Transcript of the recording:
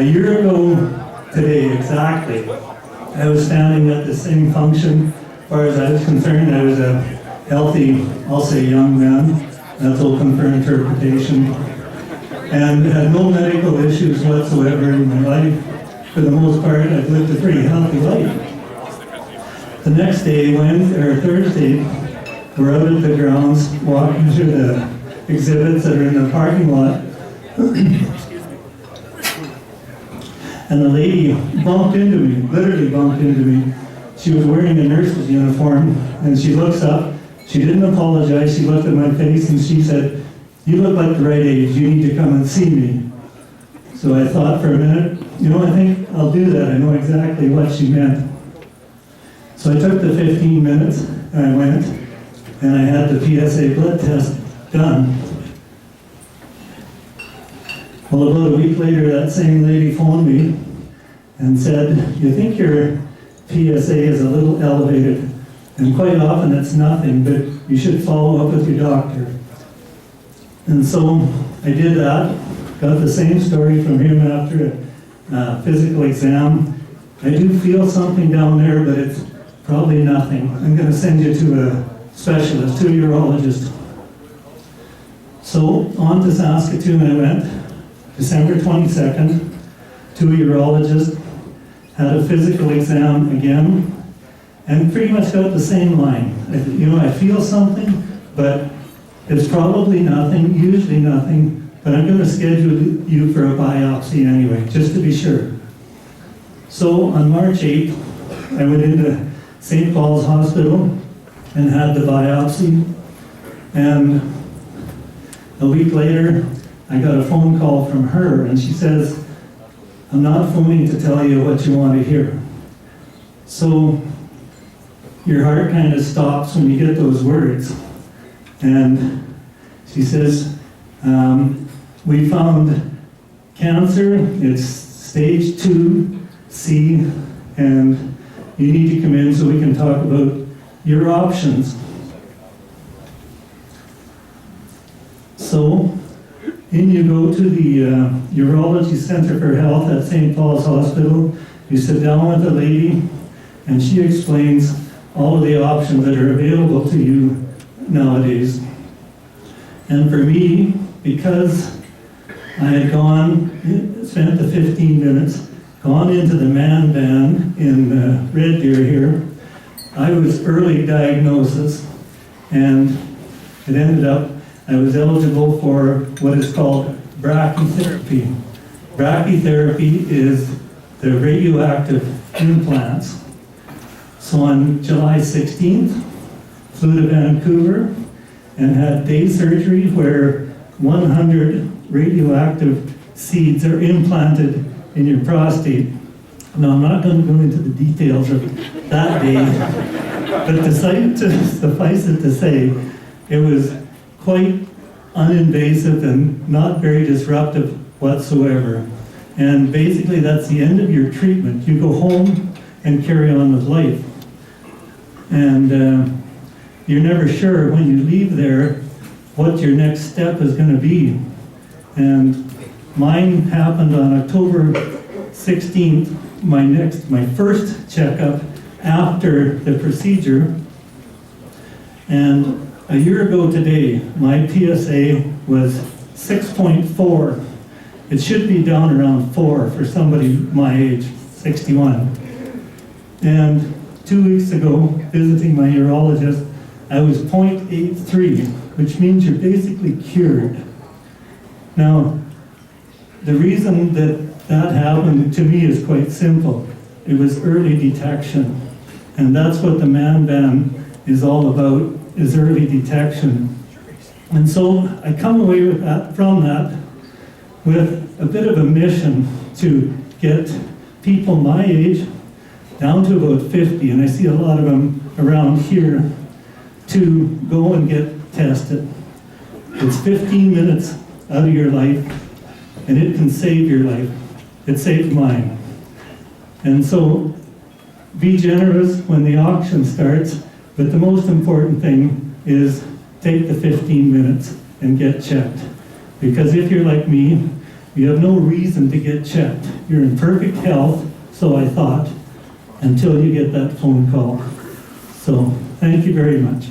year ago today, exactly, I was standing at the same function. As far as I was concerned, I was a healthy, I'll say young man. That's open for interpretation. And had no medical issues whatsoever in my life. For the most part, I've lived a pretty healthy life. The next day, Thursday, we're out at the grounds, walking through the exhibits that are in the parking lot. And the lady bumped into me, literally bumped into me. She was wearing a nurse's uniform, and she looks up. She didn't apologize. She looked at my face and she said, "You look like the right age. You need to come and see me." So I thought for a minute, I think I'll do that. I know exactly what she meant. So I took the 15 minutes and I went and I had the PSA blood test done. Well, about a week later, that same lady phoned me and said, "You think your PSA is a little elevated, and quite often it's nothing, but you should follow up with your doctor." And so I did that, got the same story from him after a physical exam. "I do feel something down there, but it's probably nothing. I'm going to send you to a specialist, to a urologist." So on to Saskatoon I went, December 22nd, to a urologist, had a physical exam again, and pretty much got the same line. I feel something, but it's probably nothing, usually nothing, but I'm going to schedule you for a biopsy anyway, just to be sure. So on March 8th, I went into St. Paul's Hospital and had the biopsy, and a week later, I got a phone call from her, and she says, "I'm not phoning to tell you what you want to hear." So your heart kind of stops when you get those words. And she says, "We found cancer, it's stage 2C, and you need to come in so we can talk about your options." So in you go to the Urology Center for Health at St. Paul's Hospital. You sit down with a lady, and she explains all of the options that are available to you nowadays. And for me, because I had spent the 15 minutes, gone into the man van in Red Deer here, I was early diagnosis, and it ended up I was eligible for what is called brachytherapy. Brachytherapy is the radioactive implants. So on July 16th, flew to Vancouver and had day surgery where 100 radioactive seeds are implanted in your prostate. Now, I'm not going to go into the details of that day, but suffice it to say, it was quite uninvasive and not very disruptive whatsoever. And basically that's the end of your treatment. You go home and carry on with life. And you're never sure when you leave there what your next step is going to be. And mine happened on October 16th, my first checkup after the procedure. And a year ago today, my PSA was 6.4. It should be down around 4 for somebody my age, 61. And 2 weeks ago, visiting my urologist, I was 0.83, which means you're basically cured. Now, the reason that happened to me is quite simple. It was early detection. And that's what the man ban is all about, is early detection. And so I come away from that with a bit of a mission to get people my age down to about 50, and I see a lot of them around here, to go and get tested. It's 15 minutes out of your life, and it can save your life. It saved mine. And so be generous when the auction starts, but the most important thing is take the 15 minutes and get checked. Because if you're like me, You have no reason to get checked. You're in perfect health, so I thought, until you get that phone call. So, thank you very much.